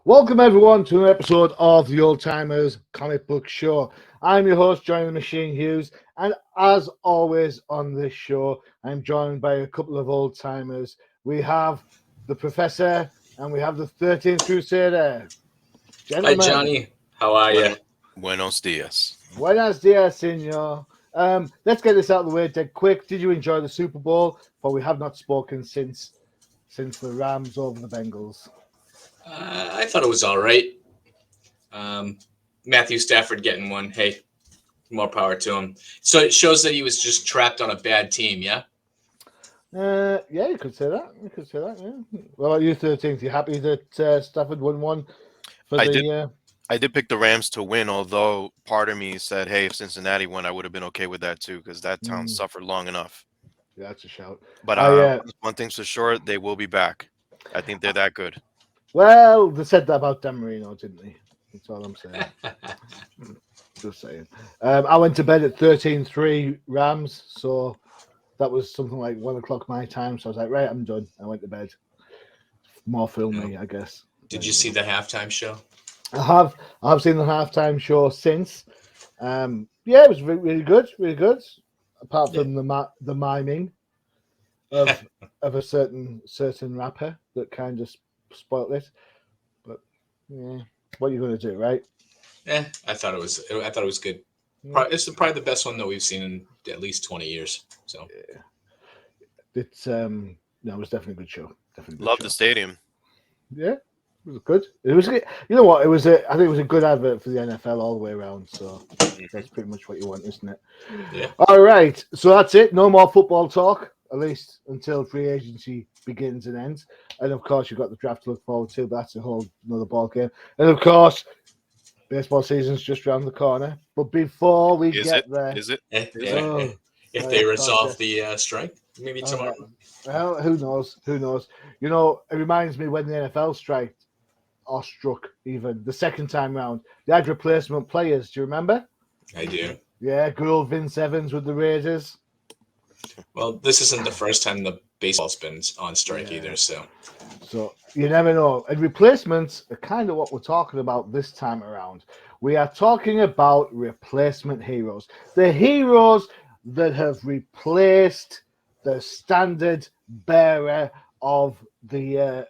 Welcome everyone to an episode of the Old Timers Comic Book Show. I'm your host, Johnny the Machine Hughes, and as always on this show, I'm joined by a couple of old timers. We have the Professor and we have the 13th Crusader. Hi, Gentlemen, Johnny. How are you? Buenos dias. buenos dias, senor. Let's get this out of the way dead quick. Did you enjoy the Super Bowl? For we have not spoken since the Rams over the Bengals. I thought it was all right. Matthew Stafford getting one. Hey, more power to him. So it shows that he was just trapped on a bad team, yeah? Yeah, you could say that. Yeah. What about you, 13th? You happy that Stafford won one for I the? did. I did pick the Rams to win, although part of me said, "Hey, if Cincinnati won, I would have been okay with that too, because that town suffered long enough." Yeah, that's a shout. But I one thing's for sure, they will be back. I think they're that good. well, they said that about Dan Marino, didn't they? That's all I'm saying. Just saying. I went to bed at 13-3 Rams, so that was something like 1 o'clock my time. So I was like, right, I'm done. I went to bed. More filmy, I guess. Did you see the halftime show? I've seen the halftime show since. Yeah, it was really good, really good. Apart from the miming of a certain rapper that kind of spoilt it. But yeah, what are you going to do, right? I thought it was. I thought it was good. It's probably the best one that we've seen in at least 20 years. So yeah. It's no, it was definitely a good show. Definitely Love the stadium. Yeah, it was good. It was, you know what? I think it was a good advert for the NFL all the way around. So that's pretty much what you want, isn't it? Yeah. All right. So that's it. No more football talk, at least until free agency begins and ends. And of course, you've got the draft to look forward to. But that's a whole another ball game. And of course, baseball season's just around the corner. But before we get there, Is it? If they resolve the strike, maybe tomorrow. Well, who knows? Who knows? You know, it reminds me when the NFL struck even the second time round. They had replacement players. Do you remember? I do. Yeah, good old Vince Evans with the Raiders. Well, this isn't the first time the baseball's been on strike either, so You never know. And replacements are kind of what we're talking about this time around. We are talking about replacement heroes. The heroes that have replaced the standard bearer of the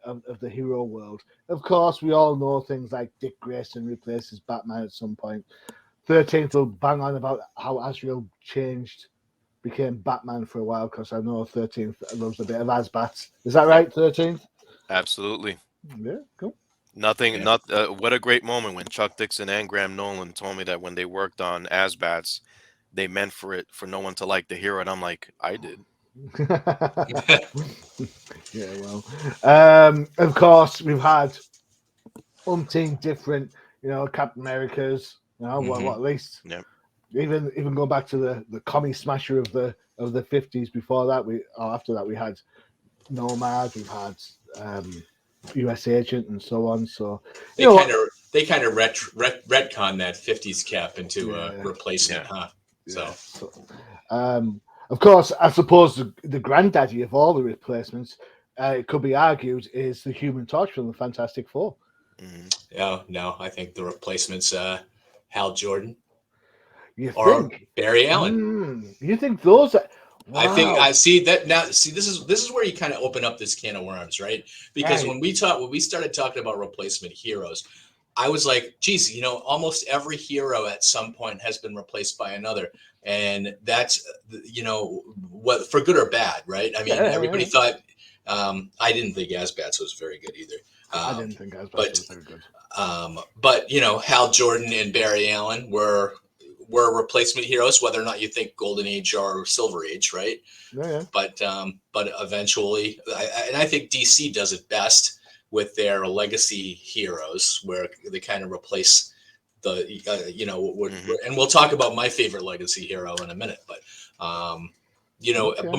hero world. Of course, we all know things like Dick Grayson replaces Batman at some point. 13th will bang on about how Azrael became Batman for a while, because I know 13th loves a bit of Asbats. Is that right, 13th? Absolutely. Yeah, cool. What a great moment when Chuck Dixon and Graham Nolan told me that when they worked on Asbats, they meant for no one to like the hero, and I'm like, I did. Yeah, well, of course, we've had umpteen different, Captain Americas, what at least, even going back to the commie smasher of the 50s. Before that, after that, we had Nomad, we've had US Agent, and so on. So they kind of retcon that 50s cap into a replacement, huh? Yeah. So, of course, I suppose the granddaddy of all the replacements, it could be argued, is the Human Torch from the Fantastic Four. Yeah, no, I think the replacement's Hal Jordan. You or think Barry Allen? You think those are? Wow. I think I see that now. See, this is where you kind of open up this can of worms, right? Because when we started talking about replacement heroes, I was like, geez, almost every hero at some point has been replaced by another. And that's, what, for good or bad, right? I mean, everybody thought, I didn't think Asbats was very good either. I didn't think Asbats was very good. But, Hal Jordan and Barry Allen were replacement heroes, whether or not you think Golden Age or Silver Age, right? Yeah. But eventually, I think DC does it best with their legacy heroes, where they kind of replace the, and we'll talk about my favorite legacy hero in a minute, but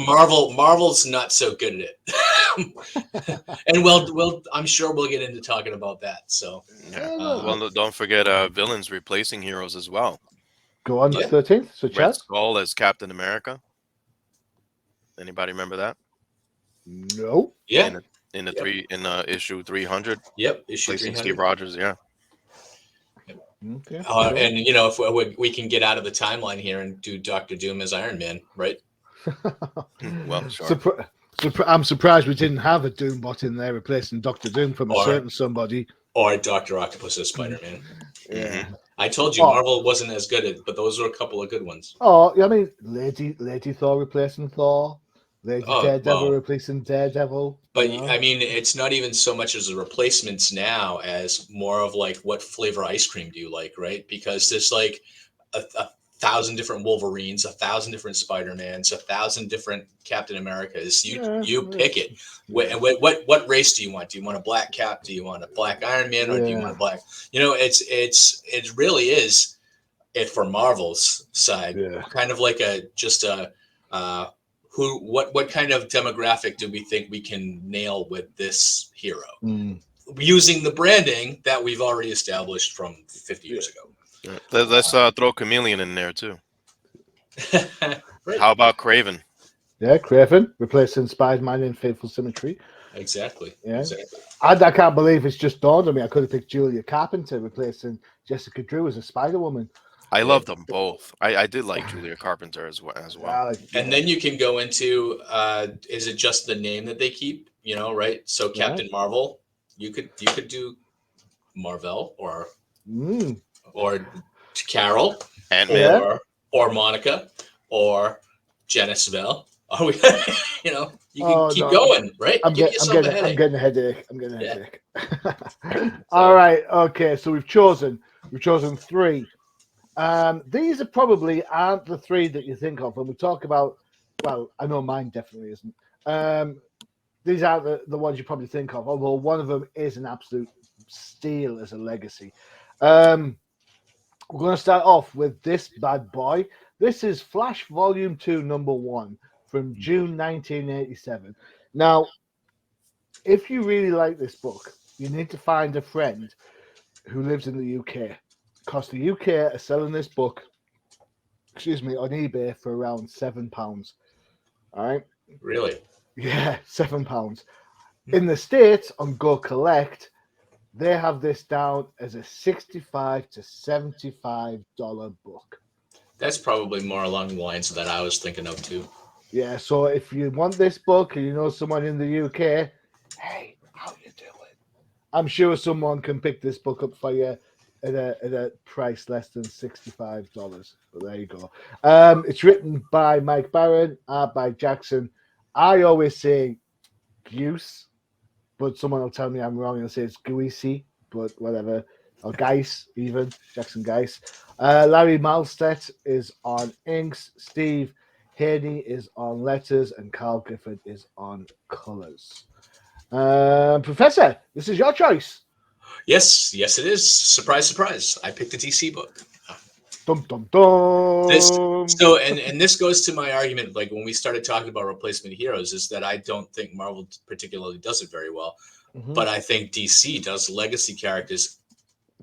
Marvel's not so good at it, and I'm sure we'll get into talking about that. So, don't forget villains replacing heroes as well. Go on, 13th. So, Red Skull as Captain America. Anybody remember that? No. Yeah. in the Yep. issue 300, Yep. Issue placing Steve 300. Rogers. Yeah. Okay, cool. And if we can get out of the timeline here and do Doctor Doom as Iron Man, right? Well, sure. I'm surprised we didn't have a Doombot in there replacing Doctor Doom from a Or certain somebody. Doctor Octopus as Spider Man. Hmm. Yeah. I told you Oh, Marvel wasn't as good at, but those were a couple of good ones. I mean, Lady Thor replacing Thor, Lady Oh Daredevil well, replacing Daredevil. You but I know. mean, it's not even so much as a replacements now as more of like what flavor ice cream do you like, right? Because there's like a thousand different Wolverines, a thousand different Spider-Mans, a thousand different Captain Americas. Yeah. You pick it. Yeah. What race do you want? Do you want a black Cap? Do you want a black Iron Man, or do you want Yeah. a black? It really is it for Marvel's side, Yeah. kind of like a just a who what kind of demographic do we think we can nail with this hero Mm. using the branding that we've already established from 50 Yeah. years ago. Yeah. Let's throw Chameleon in there too. Right. How about Craven? Yeah. Craven replacing Spider-Man in Fateful Symmetry. Exactly. Yeah. Exactly. I can't believe it's just dawned on me. I could have picked Julia Carpenter replacing Jessica Drew as a Spider Woman. I Yeah. love them both. I did like Julia Carpenter as well. And then you can go into is it just the name that they keep? Right? So Yeah. Captain Marvel, you could do Marvel Mm. or Carol Ant-Man. Yeah. or Monica or Janice Bell. Are we? You can Oh keep no, going, right? Give yourself a I'm headache. getting a headache. I'm getting a Yeah. headache. All So right. Okay. So we've chosen three. These are probably aren't the three that you think of when we talk about. Well, I know mine definitely isn't. These aren't the ones you probably think of. Although one of them is an absolute steal as a legacy. Um, we're going to start off with this bad boy. This is Flash Volume 2, Number 1 from June 1987. Now, if you really like this book, you need to find a friend who lives in the UK. Because the UK are selling this book, on eBay for around £7. All right. really, Yeah, £7. In the States on Go Collect, they have this down as a $65 to $75 book. that's probably more along the lines that I was thinking of too. Yeah, so if you want this book and you know someone in the UK, hey, how you doing? I'm sure someone can pick this book up for you at a price less than $65. But there you go. It's written by Mike Barron, art by Jackson. I always say Hughes, but someone will tell me I'm wrong and say it's Guisi, but whatever. Or Geis, even Jackson Geis. Larry Malstedt is on inks. Steve Haney is on letters, and Carl Gifford is on colors. Professor, this is your choice. Yes, yes, it is. Surprise, surprise. I picked a DC book. Dum dum This dum. so and this goes to my argument. Like when we started talking about replacement heroes, is that I don't think Marvel particularly does it very well, Mhm. but I think DC does legacy characters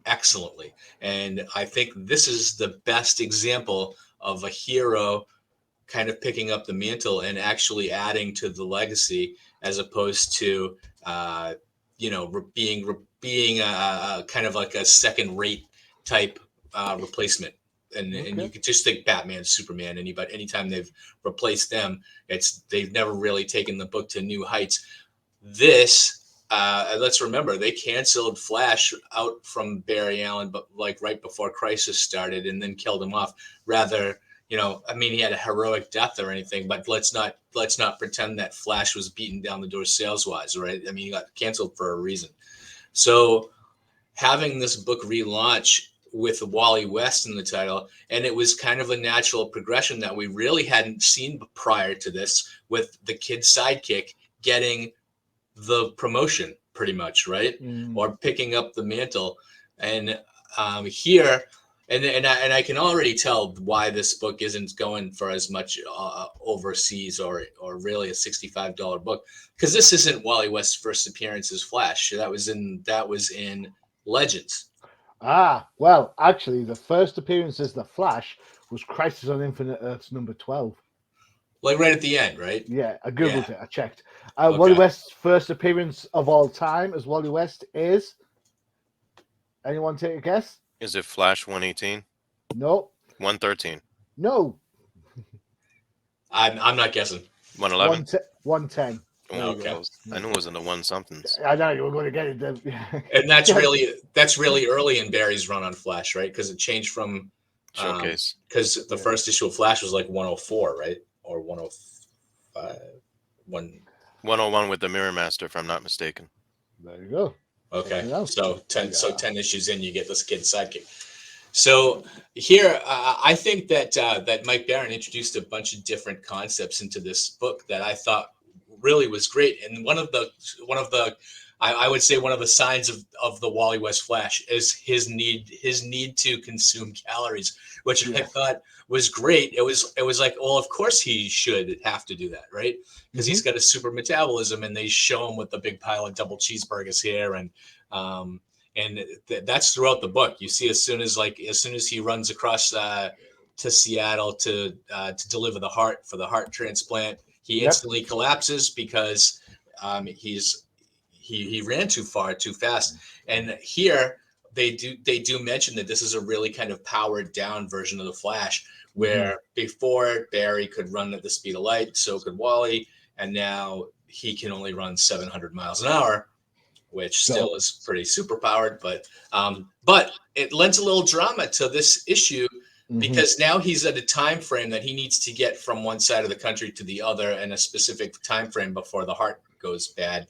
excellently, and I think this is the best example of a hero kind of picking up the mantle and actually adding to the legacy as opposed to being a kind of like a second rate type replacement. And Okay. you could just think Batman, Superman, anybody, anytime they've replaced them, they've never really taken the book to new heights. This let's remember they canceled Flash out from Barry Allen, but like right before Crisis started, and then killed him off. Rather, I mean, he had a heroic death or anything, but let's not pretend that Flash was beaten down the door sales wise, right? I mean, he got canceled for a reason. So having this book relaunch with Wally West in the title, and it was kind of a natural progression that we really hadn't seen prior to this, with the kid sidekick getting the promotion pretty much, right? Mm. Or picking up the mantle. And here, and I can already tell why this book isn't going for as much overseas or really a $65 book, because this isn't Wally West's first appearance as Flash. That was in Legends. Well, actually, the first appearance as the Flash was Crisis on Infinite Earths number 12. Like right at the end, right? Yeah, I Yeah. googled it. I checked. Wally Okay. West's first appearance of all time as Wally West is. Anyone take a guess? Is it Flash 118? No, 113? no. I'm not guessing. 111? 110. There Oh, you Okay. go. close. I knew it was in the one somethings. I know you were going to get it. And Yeah. that's really early in Barry's run on Flash, right? Because it changed from Showcase. because the Yeah. first issue of Flash was like 104, right? Or 105. One 101 with the Mirror Master, if I'm not mistaken. There you go. Check okay. it out. So 10 so Yeah. 10 issues in you get this kid sidekick. So here, I think that Mike Barron introduced a bunch of different concepts into this book that I thought really was great. And one of the I would say one of the signs of the Wally West Flash is his need to consume calories, which I Yes. thought was great. It was like, well, of course he should have to do that, right? Because he's got a super metabolism, and they show him with the big pile of double cheeseburgers here, um, and that's throughout the book. You see, as soon as he runs across to Seattle to deliver the heart for the heart transplant, he Yep. instantly collapses because he ran too far too fast. And here they do mention that this is a really kind of powered down version of the Flash, where before Barry could run at the speed of light, so could Wally, and now he can only run 700 miles an hour, which still is pretty super powered, but it lends a little drama to this issue because now he's at a time frame that he needs to get from one side of the country to the other in a specific time frame before the heart goes bad.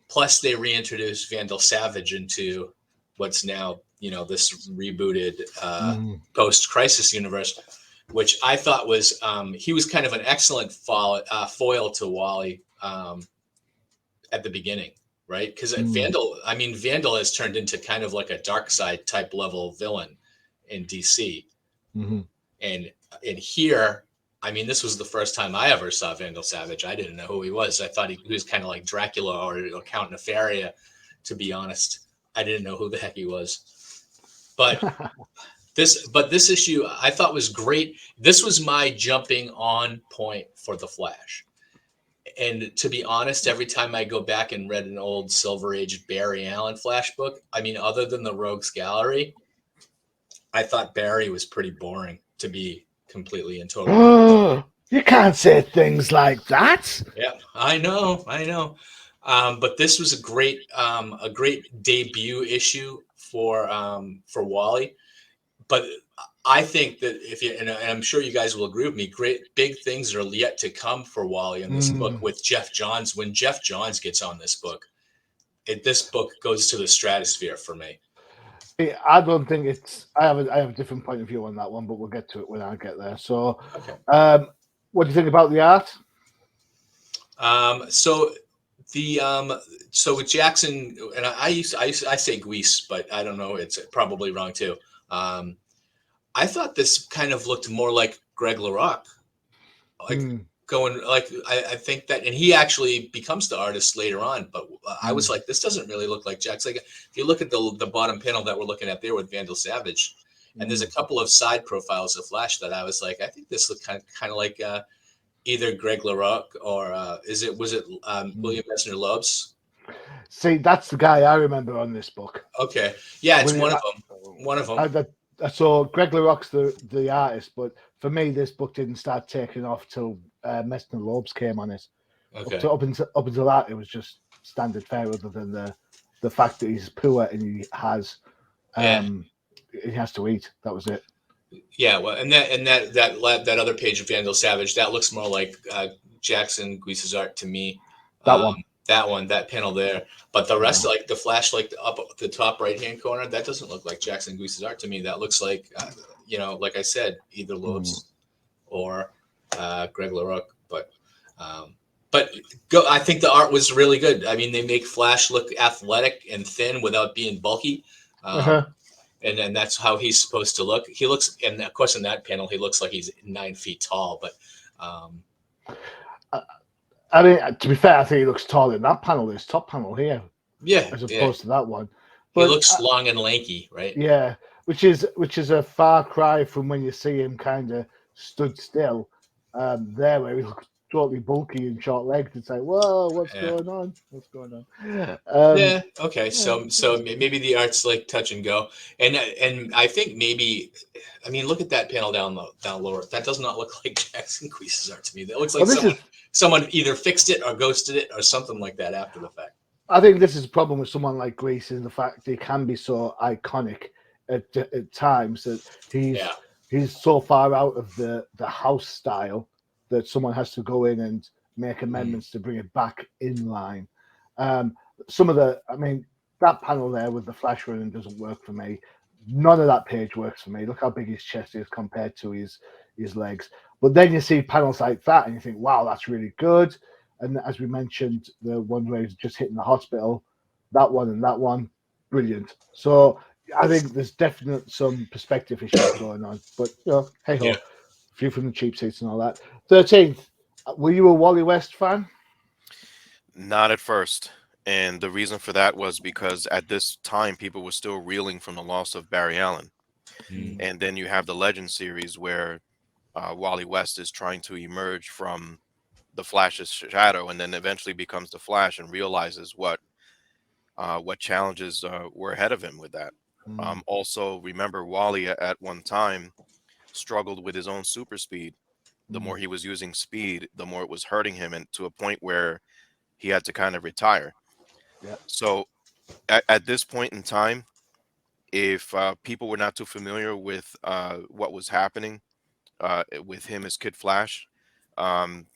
Plus, they reintroduce Vandal Savage into what's now this rebooted post-crisis universe, which I thought was he was kind of an excellent foil to Wally at the beginning, right? Because Vandal has turned into kind of like a dark side type level villain in DC, and here, this was the first time I ever saw Vandal Savage. I didn't know who he was. I thought he was kind of like Dracula or Count Nefaria. To be honest, I didn't know who the heck he was. But this issue I thought was great. This was my jumping on point for the Flash. And to be honest, every time I go back and read an old Silver Age Barry Allen Flash book, other than the Rogues Gallery, I thought Barry was pretty boring, to be completely and totally. You can't say things like that. Yeah, I know. But this was a great debut issue for Wally. But I think that and I'm sure you guys will agree with me, great big things are yet to come for Wally in this book with Jeff Johns. When Jeff Johns gets on this book, this book goes to the stratosphere for me. I don't think it's. I have a different point of view on that one, but we'll get to it when I get there. So, Okay. What do you think about the art? So with Jackson, and I say Guise, but I don't know, it's probably wrong too. I thought this kind of looked more like Greg LaRocque, like going like I think that, and he actually becomes the artist later on. But I was like, this doesn't really look like Jackson. Like, if you look at the bottom panel that we're looking at there with Vandal Savage, and there's a couple of side profiles of Flash that I was like, I think this looked kind of like either Greg LaRocque or was it William Messner Loebs? See, that's the guy I remember on this book. Okay, yeah, it's one of them. One of them. So Greg LaRocque's the artist, but for me, this book didn't start taking off till Messner Loebs came on it. Okay. Up until that, it was just standard fare, other than the fact that he's poor and he has to eat. That was it. Yeah, well, and that other page of Vandal Savage, that looks more like Jackson Guise's art to me. That panel there, but the rest, like the Flash, like up the top right hand corner, that doesn't look like Jackson Guise's art to me. That looks like, like I said, either Loebs or Greg LaRocque. I think the art was really good. They make Flash look athletic and thin without being bulky. And then that's how he's supposed to look. He looks, and of course, in that panel, he looks like he's 9 feet tall. But to be fair, I think he looks taller in that panel. This top panel here, as opposed to that one. But he looks long and lanky, right? Yeah, which is a far cry from when you see him kind of stood still there where he looks totally bulky and short legged. It's like, whoa, what's Yeah. going on? What's going on? Yeah. Okay. Yeah, So that's good. maybe the art's like touch and go, and I think maybe, I mean, look at that panel down lower. That does not look like Jackson Crease's art to me. That looks Well, like this is. someone either fixed it or ghosted it or something like that after the fact. I think this is a problem with someone like Grease is the fact he can be so iconic at times that Yeah. he's so far out of the house style that someone has to go in and make Mm. amendments to bring it back in line. Um, some of the, I mean, that panel there with the flash running doesn't work for me. None of that page works for me. Look how big his chest is compared to his legs. But then you see panels like that and you think, wow, that's really good. And as we mentioned, the one where he's just hitting the hospital, that one, brilliant. So I think there's definite some perspective issues going on. But hey Yeah. ho, a few from the cheap seats and all that. 13th, were you a Wally West fan? Not at first. And the reason for that was because at this time, people were still reeling from the loss of Barry Allen. Mm. And then you have the Legend series where Wally West is trying to emerge from the Flash's shadow and then eventually becomes the Flash and realizes what challenges were ahead of him with that. Mm, Also, remember, Wally at one time struggled with his own super speed. The mm, more he was using speed, the more it was hurting him, and to a point where he had to kind of retire. yeah. So at this point in time, if people were not too familiar with what was happening with him as Kid Flash, um,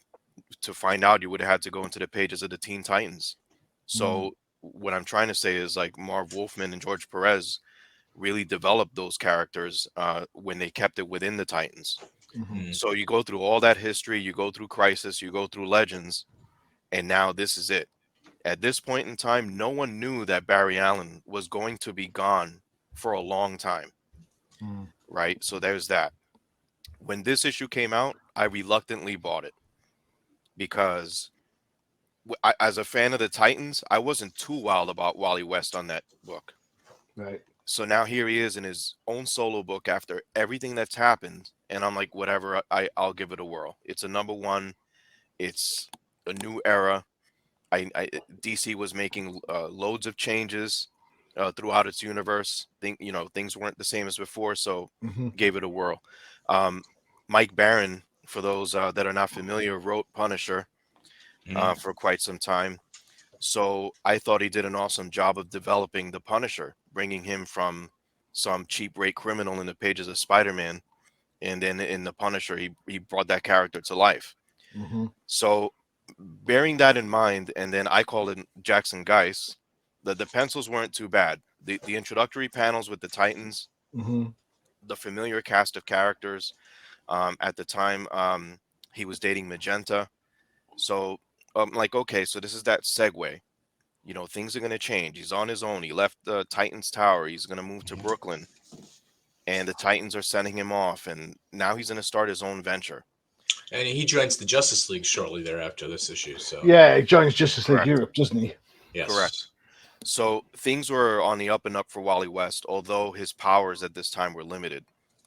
to find out, you would have had to go into the pages of the Teen Titans. Mm, So what I'm trying to say is like Marv Wolfman and George Perez really developed those characters when they kept it within the Titans. mhm, Mm. So you go through all that history, you go through Crisis, you go through Legends, and now this is it. At this point in time, no one knew that Barry Allen was going to be gone for a long time, mm, right? So there's that. When this issue came out, I reluctantly bought it because as a fan of the Titans, I wasn't too wild about Wally West on that book. right. So now here he is in his own solo book after everything that's happened, and I'm like, whatever, I'll give it a whirl. It's a number one. It's a new era. DC was making loads of changes throughout its universe. Things weren't the same as before, so Hmm. gave it a whirl. Um, Mike Barron, for those that are not familiar, wrote Punisher Mm. for quite some time. So I thought he did an awesome job of developing the Punisher, bringing him from some cheap rate criminal in the pages of Spider-Man, and then in the Punisher, he brought that character to life. Hmm. So bearing that in mind, and then I called it Jackson Geis. The pencils weren't too bad. The introductory panels with the Titans, Hmm. the familiar cast of characters. At the time, he was dating Magenta. So like, okay, so this is that segue. Things are going to change. He's on his own. He left the Titans Tower. He's going to move to Brooklyn, and the Titans are sending him off. And now he's going to start his own venture. And he joins the Justice League shortly thereafter this issue. So Yeah, he joins Justice League Correct. Europe, doesn't he? Correct. yes. So things were on the up and up for Wally West, although his powers at this time were limited.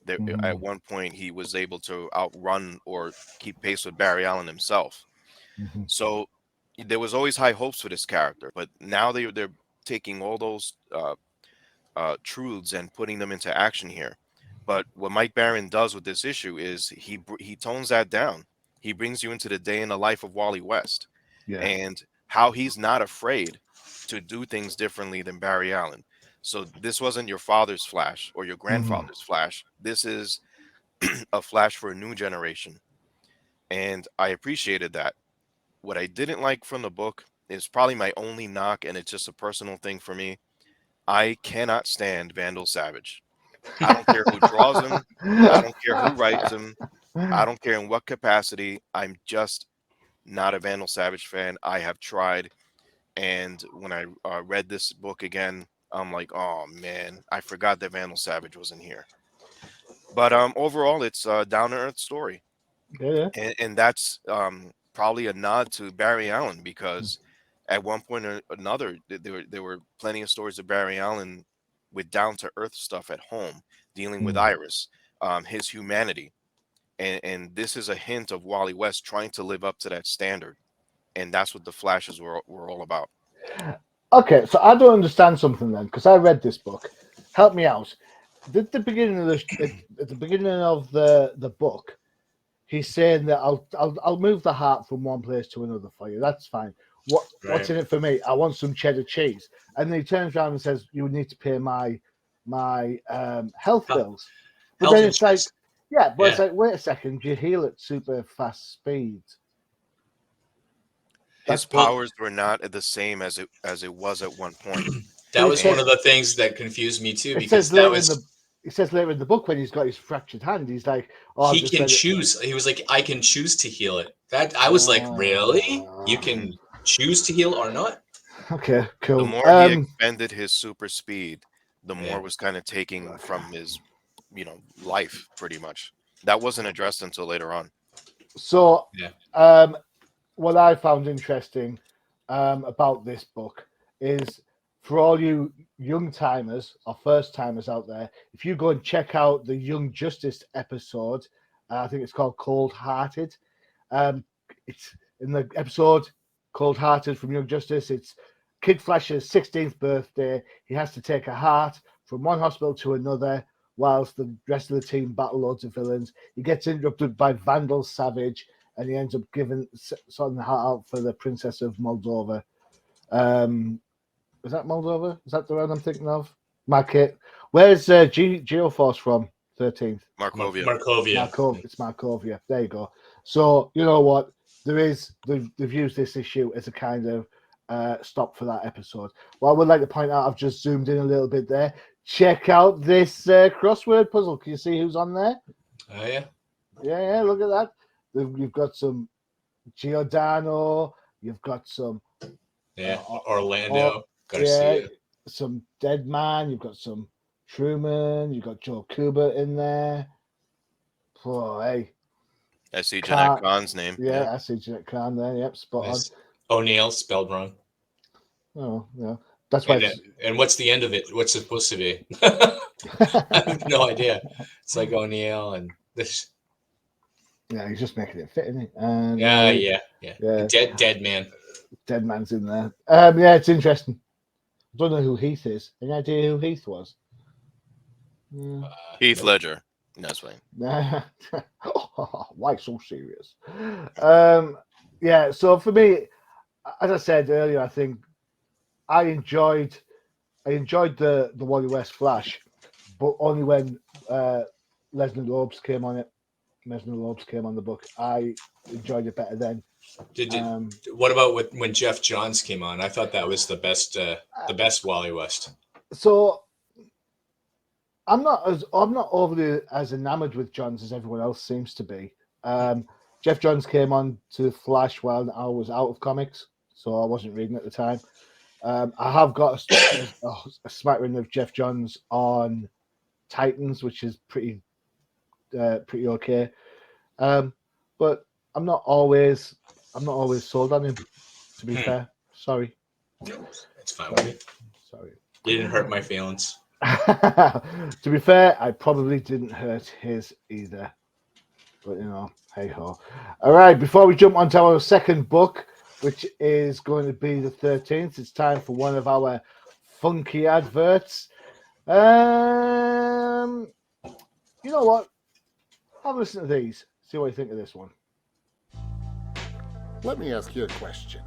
At Hmm. one point, he was able to outrun or keep pace with Barry Allen himself. Hmm. So there was always high hopes for this character, but now they're taking all those truths and putting them into action here. But what Mike Barron does with this issue is he tones that down. He brings you into the day in the life of Wally West Yeah. and how he's not afraid to do things differently than Barry Allen. So this wasn't your father's Flash or your Hmm. grandfather's Flash. This is a Flash for a new generation. And I appreciated that. What I didn't like from the book is probably my only knock, and it's just a personal thing for me. I cannot stand Vandal Savage. I don't care who draws him. I don't care who writes him. I don't care in what capacity. I'm just not a Vandal Savage fan. I have tried. And when I read this book again, I'm like, oh man, I forgot that Vandal Savage was in here. But overall, it's a down to earth story, Yeah, yeah. and that's probably a nod to Barry Allen because at one point or another, there were plenty of stories of Barry Allen with down to earth stuff at home, dealing with Mm, Iris, his humanity. and this is a hint of Wally West trying to live up to that standard, and that's what the Flashes were all about. Okay, so I don't understand something then, because I read this book. Help me out. At the beginning of at the beginning of the book, he's saying that I'll move the heart from one place to another for you. That's fine. What's Right. in it for me? I want some cheddar cheese. And then he turns around and says, "You need to pay my health Health, bills." But health then it's like, insurance. yeah, but it's Yeah. like, wait a second, you heal at super fast speeds. His That's Well, powers were not the same as it was at one point. but that it was one says of the things that confused me too, it says because that later in the was it says later in the book when he's got his fractured hand, he's like, "Oh, I've he just can let it." choose. He was like, I can choose to heal it. That I was like, really? You Ah, can choose to heal or not? okay, The cool. more he expended his super speed, the Yeah. more was kind of taking from his, life pretty much. That wasn't addressed until later on. So, Yeah. um, what I found interesting about this book is for all you young timers or first timers out there, if you go and check out the Young Justice episode, I think it's called Cold Hearted. Um, it's in the episode Cold Hearted from Young Justice. It's Kid Flash's 16th birthday. He has to take a heart from one hospital to another whilst the rest of the team battle loads of villains. He gets interrupted by Vandal Savage and he ends up sorting the heart out for the Princess of Moldova. Is that Moldova? Is that the one I'm thinking of? Market. Where's Geoforce from? 13th. Markovia. Markovia. It's Markovia. There you go. So you know what? They've used this issue as a kind of stop for that episode. What I would like to point out, I've just zoomed in a little bit there. Check out this crossword puzzle. Can you see who's on there? Oh yeah. Yeah, look at that. You've got some Giordano. You've got some, Yeah. or Orlando yeah, Garcia. some Dead Man. You've got some Truman. You've got Joe Kubert in there. Oh, hey, I see Jeanette Car. Khan's name. Yeah, Yeah. I see Jeanette Khan there. Yep, spot on. Nice. O'Neill spelled wrong. Oh, yeah. That's why it's. And what's the end of it? What's it supposed to be? I have no idea. It's like O'Neill and this. Yeah, he's just making it fit, isn't he? And Yeah. yeah, Dead man. Dead Man's in there. Yeah, it's interesting. I don't know who Heath is. Any idea who Heath was? Yeah. Heath Ledger. That's fine. Why so serious? Yeah, so for me, as I said earlier, I think I enjoyed the Wally West Flash, but only when Lesnar Lopes came on it. Lesnar Lopes came on the book. I enjoyed it better then. What about when Jeff Johns came on? I thought that was the best Wally West. So I'm not overly as enamored with Johns as everyone else seems to be. Jeff Johns came on to Flash while I was out of comics, so I wasn't reading at the time. I have got a smattering of Jeff Johns on Titans, which is pretty okay. But I'm not always sold on him. To be fair, sorry. No, it's fine with me. Sorry. You didn't hurt my feelings. To be fair, I probably didn't hurt his either. But hey ho. All right, before we jump onto our second book, which is going to be the 13th, it's time for one of our funky adverts. You know what? Have a listen to these. See what you think of this one. Let me ask you a question.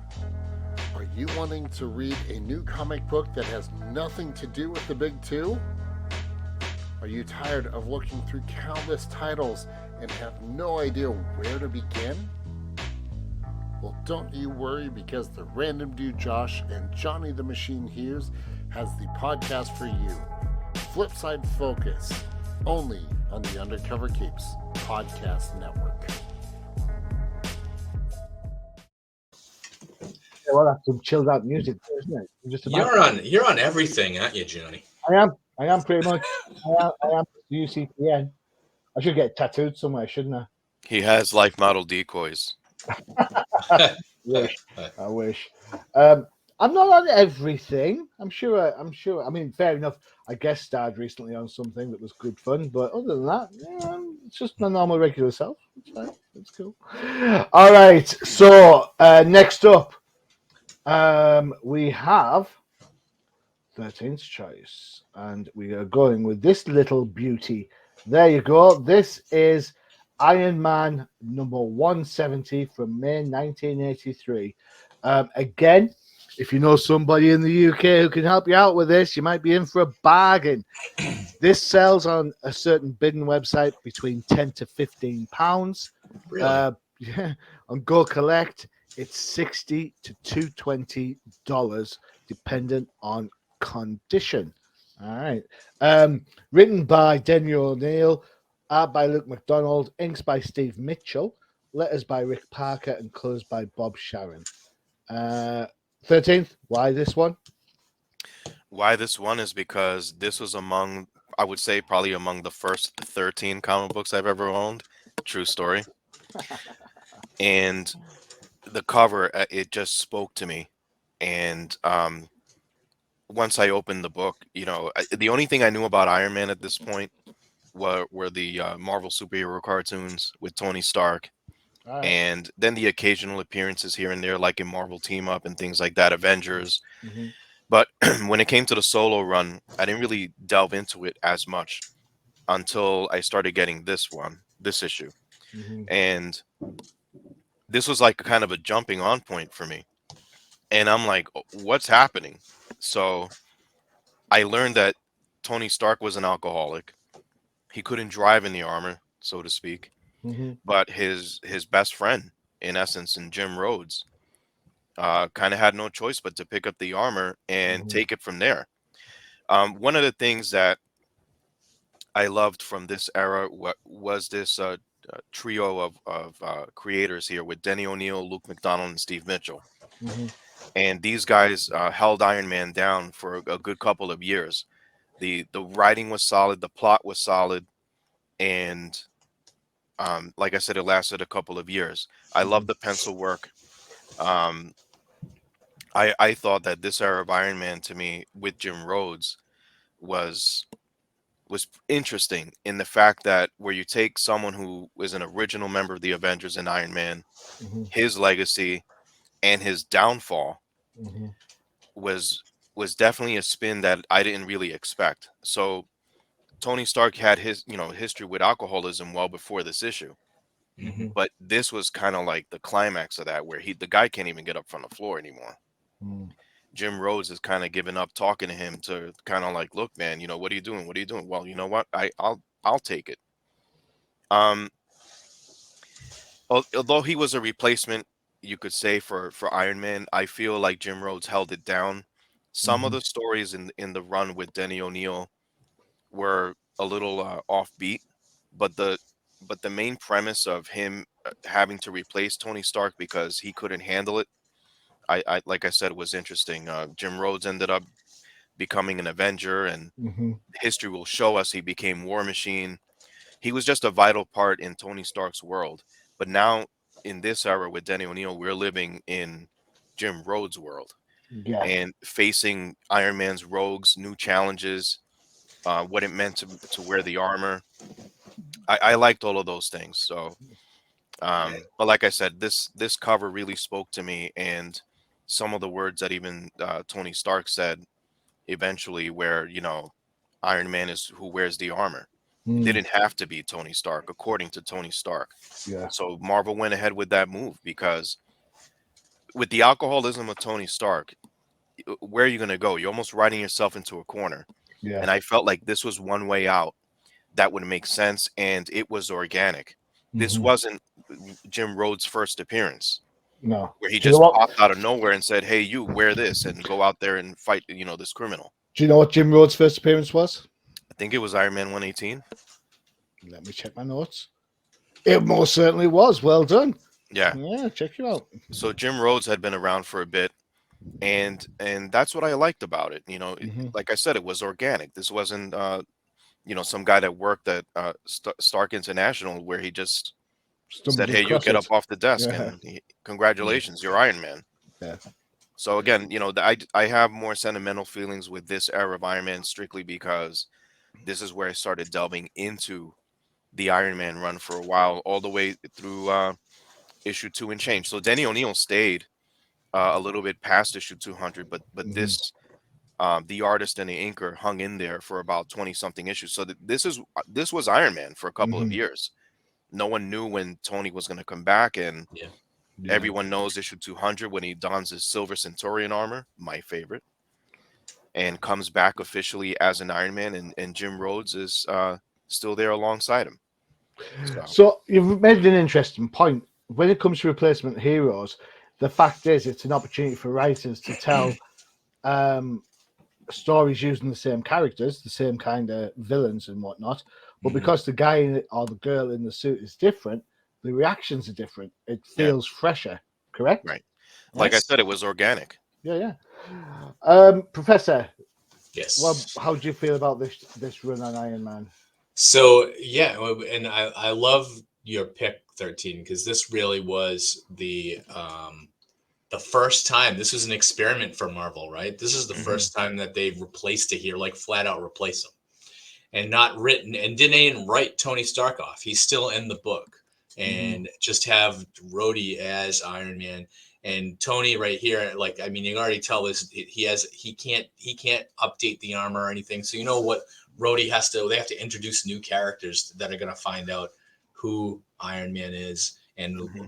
Are you wanting to read a new comic book that has nothing to do with the big two? Are you tired of looking through countless titles and have no idea where to begin? Well, don't you worry, because the Random Dude Josh and Johnny the Machine Hughes has the podcast for you. Flipside Focus, only on the Undercover Capes Podcast Network. Yeah, well, that's some chilled out music, isn't it? Just about. You're on everything, aren't you, Johnny? I am pretty much. I am UCPN. I should get tattooed somewhere, shouldn't I? He has life model decoys. I wish. I'm not on everything. I'm sure. I mean, fair enough. I guest starred recently on something that was good fun, but other than that, It's just my normal regular self. It's fine. It's cool. All right. So next up, we have 13th choice, and we are going with this little beauty. There you go. This is Iron Man number 170 from May 1983. Again, if you know somebody in the UK who can help you out with this, you might be in for a bargain. This sells on a certain bidding website between 10 to 15 pounds. Really? Yeah, on Go Collect, it's 60 to $220, dependent on condition. All right. Written by Denny O'Neil, art by Luke McDonald, inks by Steve Mitchell, letters by Rick Parker, and colors by Bob Sharon. 13th, why this one? Why this one is because this was among, I would say, probably among the first 13 comic books I've ever owned. True story. And the cover, it just spoke to me. And once I opened the book, the only thing I knew about Iron Man at this point were the Marvel superhero cartoons with Tony Stark, All right. and then the occasional appearances here and there, like in Marvel Team Up and things like that, Avengers. Mm-hmm. But when it came to the solo run, I didn't really delve into it as much until I started getting this issue. Mm-hmm. And this was like a kind of a jumping on point for me. And I'm like, what's happening? So I learned that Tony Stark was an alcoholic. He couldn't drive in the armor, so to speak. Mm-hmm. But his best friend, in essence, in Jim Rhodes, kind of had no choice but to pick up the armor and Mm-hmm. take it from there. One of the things that I loved from this era was this trio of creators here with Denny O'Neil, Luke McDonald, and Steve Mitchell. Mm-hmm. And these guys held Iron Man down for a good couple of years. The writing was solid, the plot was solid, and like I said, it lasted a couple of years. I love the pencil work. Um, I thought that this era of Iron Man to me with Jim Rhodes was interesting in the fact that where you take someone who was an original member of the Avengers and Iron Man, Mm-hmm. his legacy and his downfall Mm-hmm. was was definitely a spin that I didn't really expect. So Tony Stark had his, history with alcoholism well before this issue. Mm-hmm. Hmm. But this was kind of like the climax of that, where the guy can't even get up from the floor anymore. Mm-hmm. Jim Rhodes has kind of given up talking to him to kind of like, look, man, what are you doing? What are you doing? Well, you know what? I'll take it. Um, although he was a replacement, you could say for Iron Man, I feel like Jim Rhodes held it down. Some of Mm-hmm. the stories in the run with Denny O'Neil were a little offbeat, but the main premise of him having to replace Tony Stark because he couldn't handle it, I like I said, was interesting. Jim Rhodes ended up becoming an Avenger, and Mm-hmm. history will show us he became War Machine. He was just a vital part in Tony Stark's world. But now in this era with Denny O'Neil, we're living in Jim Rhodes' world Yeah. and facing Iron Man's rogues, new challenges, what it meant to wear the armor. I liked all of those things. So, Right. but like I said, this cover really spoke to me, and some of the words that even Tony Stark said eventually, where Iron Man is who wears the armor. It Mm. didn't have to be Tony Stark, according to Tony Stark. Yeah. So Marvel went ahead with that move because with the alcoholism of Tony Stark, where are you going to go? You're almost writing yourself into a corner. Yeah. And I felt like this was one way out that would make sense, and it was organic. This Mm-hmm. wasn't Jim Rhodes' first appearance, No. where he Do you know just what? popped out of nowhere and said, "Hey, you wear this and go out there and fight, this criminal." Do you know what Jim Rhodes' first appearance was? I think it was Iron Man 118. Let me check my notes. It most certainly was. Well done. Yeah. Yeah, check you out. So Jim Rhodes had been around for a bit, and that's what I liked about it. Mm-hmm. Like I said, it was organic. This wasn't some guy that worked at Stark International where he just said, Stumbled "Hey, you across get up it. off the desk Yeah. and congratulations, you're Iron Man." Yeah. So again, I have more sentimental feelings with this era of Iron Man strictly because this is where I started delving into the Iron Man run for a while, all the way through issue 2 and change. So Denny O'Neil stayed a little bit past issue 200, but Mhm. this the artist and the inker hung in there for about 20 something issues. So this was Iron Man for a couple of Mhm. years. No one knew when Tony was going to come back, and Yeah. Yeah. everyone knows issue 200 when he dons his Silver Centurion armor, my favorite, and comes back officially as an Iron Man, and Jim Rhodes is still there alongside him. So So you've made an interesting point. When it comes to replacement heroes, the fact is it's an opportunity for writers to tell um, stories using the same characters, the same kind of villains and whatnot. But Mhm. because the guy or the girl in the suit is different, the reactions are different. It yeah, feels fresher, correct? right. Like I Yes. said, it was organic. Yeah, yeah. Professor, well, Yes. how do you feel about this run on Iron Man? So yeah, and I love your pick 13 because this really was the first time. This was an experiment for Marvel, right? This is the Hmm. first time that they've replaced a hero, like flat out replace him, and not written, and didn't even write Tony Stark off. He's still in the book, Mm-hmm. and just have Rhodey as Iron Man. And Tony right here, like, I mean, you can already tell this. He can't update the armor or anything. So you know what Rhodey has to. They have to introduce new characters that are going to find out who Iron Man is, and Mm-hmm.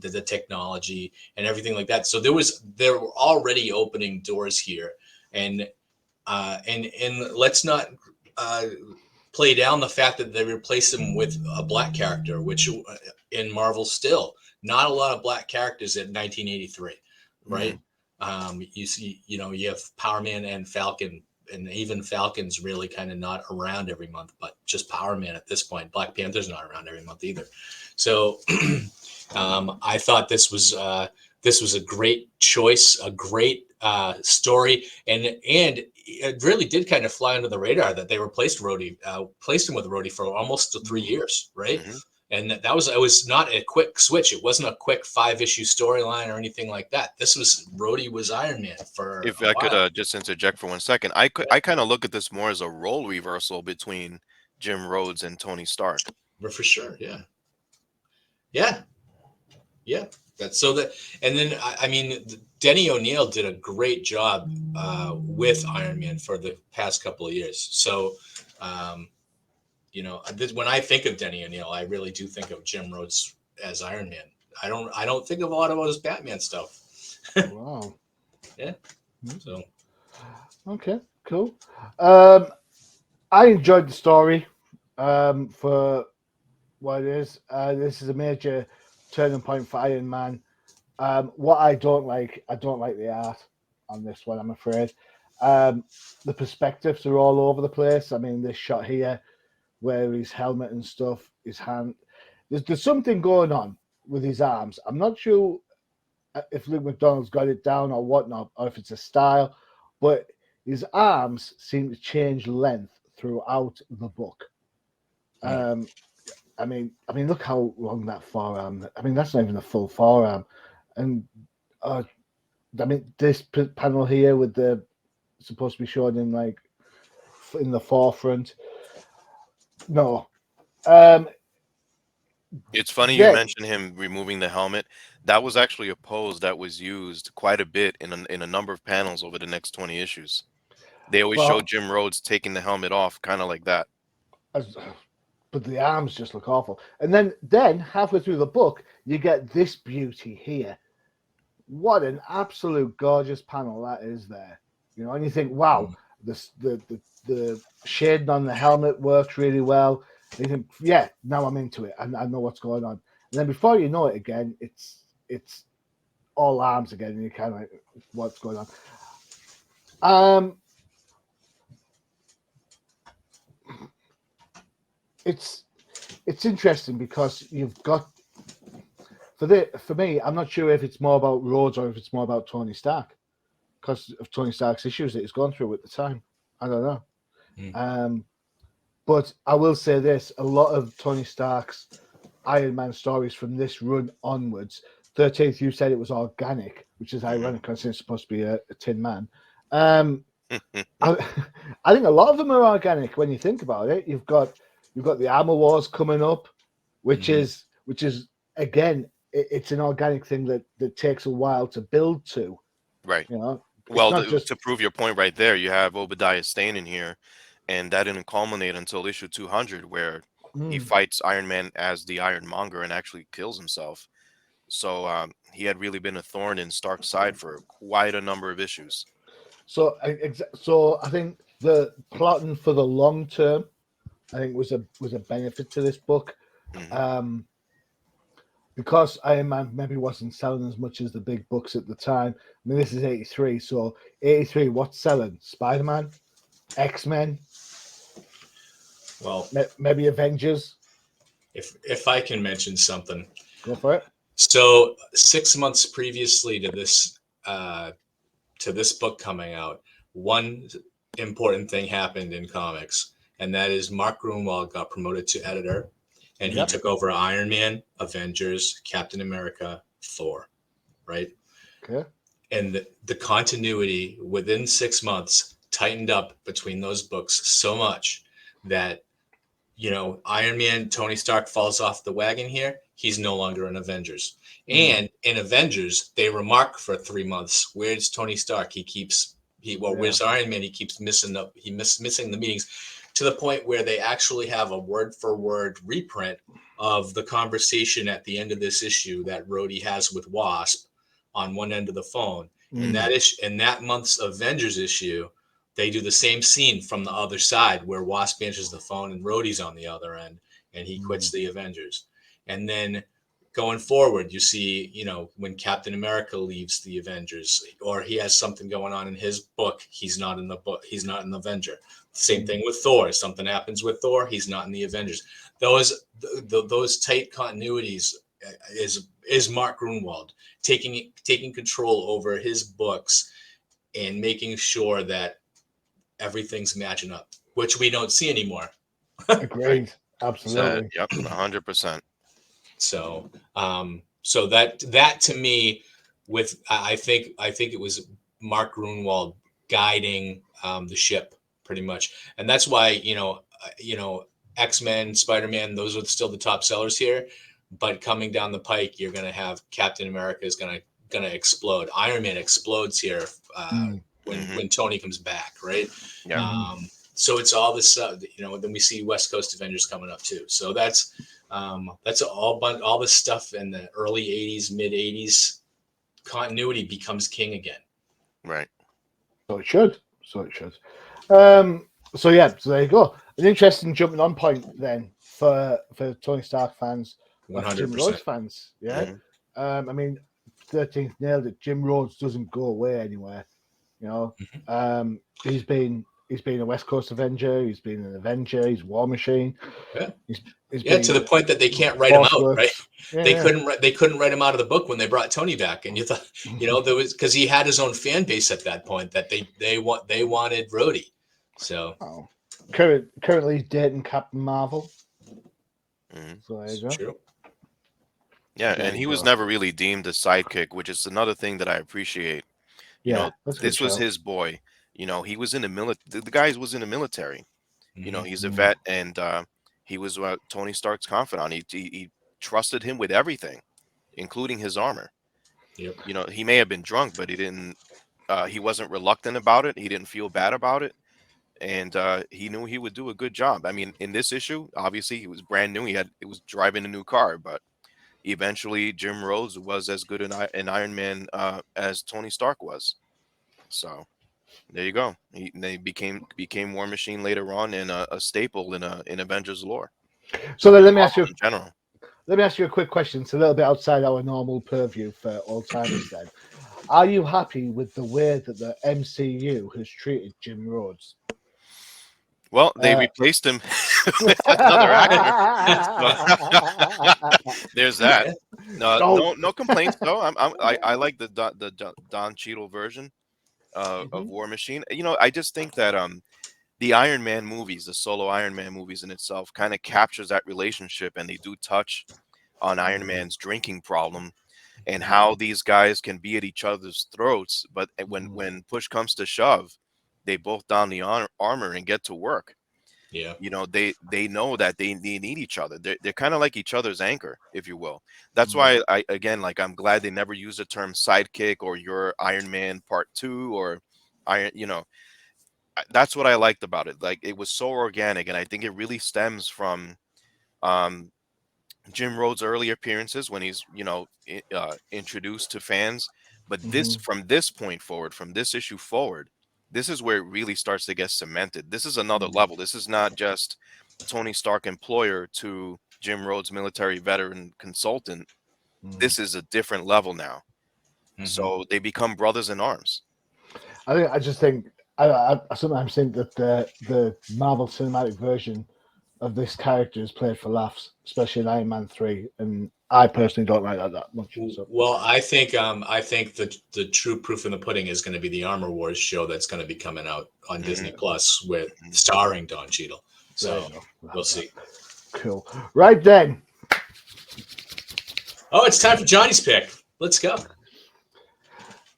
the technology and everything like that. So there were already opening doors here, and let's not uh, play down the fact that they replaced him with a black character, which in Marvel still not a lot of black characters in 1983, Hmm. right? You see, you have Power Man and Falcon, and even Falcon's really kind of not around every month, but just Power Man at this point. Black Panther's not around every month either. So I thought this was a great choice, a great story, and it really did kind of fly under the radar that they placed him with Rhodey for almost 3 years, right? Hmm. And that was, it was not a quick switch. It wasn't a quick 5 issue storyline or anything like that. This was Rhodey was Iron Man for If a I could while. just interject for 1 second, I kind of look at this more as a role reversal between Jim Rhodes and Tony Stark. For sure, yeah, yeah, yeah. That's so that, and then I mean, Denny O'Neil did a great job with Iron Man for the past couple of years. So, um, when I think of Denny O'Neil, I really do think of Jim Rhodes as Iron Man. I don't think of a lot of his Batman stuff. Wow. Yeah. So Okay, cool. I enjoyed the story for what it is. This is a major turning point for Iron Man. What I don't like the art on this one, I'm afraid. Um, the perspectives are all over the place. I mean, this shot here, where his helmet and stuff, his hand, there's something going on with his arms. I'm not sure if Luke McDonald's got it down or whatnot, or if it's a style, but his arms seem to change length throughout the book. hmm. Um, I mean, look how long that forearm. I mean, that's not even a full forearm, and uh, I mean, this panel here with the supposed to be shown in like in the forefront. No, um, It's funny you yeah, mentioned him removing the helmet. That was actually a pose that was used quite a bit in a number of panels over the next 20 issues. They always show but Jim Rhodes taking the helmet off, kind of like that. as, but the arms just look awful. And then halfway through the book, you get this beauty here. What an absolute gorgeous panel that is there. And you think, wow, the shading on the helmet works really well. And you think, yeah, now I'm into it. I know what's going on. And then before you know it again, it's all arms again, and you're kind of like, what's going on? Um, it's it's interesting because you've got for me, I'm not sure if it's more about Rhodes or if it's more about Tony Stark because of Tony Stark's issues that he's gone through at the time. I don't know. Mm. Um, but I will say this: a lot of Tony Stark's Iron Man stories from this run onwards. 13th, you said it was organic, which is Mhm. ironic because it's supposed to be a Tin Man. I, I think a lot of them are organic when you think about it. You've got You've got the Armor Wars coming up, Mhm. which is again, it's an organic thing that takes a while to build to. Right. You know, it's Well, not just to prove your point right there, you have Obadiah Stane in here, and that didn't culminate until issue 200, where he mm. fights Iron Man as the Ironmonger and actually kills himself. So he had really been a thorn in Stark's side for quite a number of issues. So so I think the plotting for the long term, I think was a benefit to this book. Hmm. Um, because Iron Man maybe wasn't selling as much as the big books at the time. I mean, this is '83, so '83, what's selling? Spider Man, X Men, Well, maybe Avengers. if I can mention something, Go for it. so 6 months previously to this book coming out, one important thing happened in comics, and that is Mark Grunwald got promoted to editor, and he Yep. took over Iron Man, Avengers, Captain America, Thor, right? Okay. And the continuity within 6 months tightened up between those books so much that Iron Man, Tony Stark falls off the wagon here. He's no longer in Avengers. Mm, And in Avengers, they remark for 3 months, where's Tony Stark? yeah. Where's Iron Man? He keeps missing the meetings to the point where they actually have a word for word reprint of the conversation at the end of this issue that Rhodey has with Wasp on one end of the phone. And Mm, Hmm. that month's Avengers issue, they do the same scene from the other side where Wasp answers the phone and Rhodey's on the other end and he quits mm, the Avengers. And then going forward, you see, when Captain America leaves the Avengers or he has something going on in his book, he's not in the book, he's not an Avenger. Same mm. thing with Thor. Something happens with Thor, he's not in the Avengers. Those tight continuities is Mark Grunwald taking control over his books and making sure that everything's matching up, which we don't see anymore. Right. Agreed. So, Absolutely. yep, 100%. So that to me, I think it was Mark Grunwald guiding the ship pretty much, and that's why X-Men, Spider-Man, those are still the top sellers here. But coming down the pike, you're gonna have Captain America is gonna explode. Iron Man explodes here Mm, Hmm. when Tony comes back, right? Yeah. mhm. So it's all this, then we see West Coast Avengers coming up too. So that's all this stuff in the early '80s, mid '80s. Continuity becomes king again. Right. So it should. So it should. So yeah. So there you go. An interesting jumping on point then for Tony Stark fans One or for hundred Jim Rhodes percent. fans. Yeah. Hmm. I mean, 13th nailed it. Jim Rhodes doesn't go away anywhere. You know, he's been a West Coast Avenger. He's been an Avenger. He's War Machine. Yeah, He's he's yeah. To been the point that they can't write him Force out, right? Works. They Yeah, couldn't. They couldn't write him out of the book when they brought Tony back, and you thought, yeah. there was because he had his own fan base at that point that they wanted Rhodey. So Oh. Currently he's dating Captain Marvel. Hmm. So there you it's go. true. Yeah, There and you he was go. never really deemed a sidekick, which is another thing that I appreciate. You Yeah, know, that's a good this was show. his boy. He was in the military. The guy was in the military. Hmm. He's a Mm, vet, and he was Tony Stark's confidant. He trusted him with everything, including his armor. Yep. He may have been drunk, but he didn't. He wasn't reluctant about it. He didn't feel bad about it, and he knew he would do a good job. I mean, in this issue, obviously, he was brand new. It was driving a new car, but eventually, Jim Rhodes was as good an Iron Man as Tony Stark was. So there you go. They became War Machine later on, and a staple in Avengers lore So then and let me ask Marvel you in general. let me ask you a quick question. It's a little bit outside our normal purview for old timers then. Are you happy with the way that the MCU has treated Jim Rhodes? Well, they Uh, replaced him with another actor, so there's that. Yeah. No, no. no complaints though. I like the Don Cheadle version of Mhm. War Machine. I just think that the Iron Man movies, the solo Iron Man movies in itself, kind of captures that relationship, and they do touch on Iron Man's drinking problem and Mhm. how these guys can be at each other's throats, but when Mhm. when push comes to shove, they both don the armor and get to work. Yeah. You know, they know that they need each other. They're kind of like each other's anchor, if you will. That's why I again, like, I'm glad they never use the term sidekick or your Iron Man Part 2 or Iron. You know, that's what I liked about it. Like, it was so organic, and I think it really stems from um Jim Rhodes' early appearances when he's, you know, introduced to fans. But this, Mhm. from this point forward, from this issue forward, this is where it really starts to get cemented. This is another Mhm. level. This is not just Tony Stark employer to Jim Rhodes military veteran consultant. Mhm. This is a different level now. Hmm. So they become brothers in arms. I just think I sometimes think that the Marvel Cinematic version of this character is played for laughs, especially in Iron Man 3, and I personally don't like that much. So Well, I think the true proof in the pudding is going to be the Armor Wars show that's going to be coming out on Disney Mhm, Plus with mhm. starring Don Cheadle. there So you go. We'll we'll have that. see. Cool. Right then. Oh, it's time for Johnny's pick. Let's go.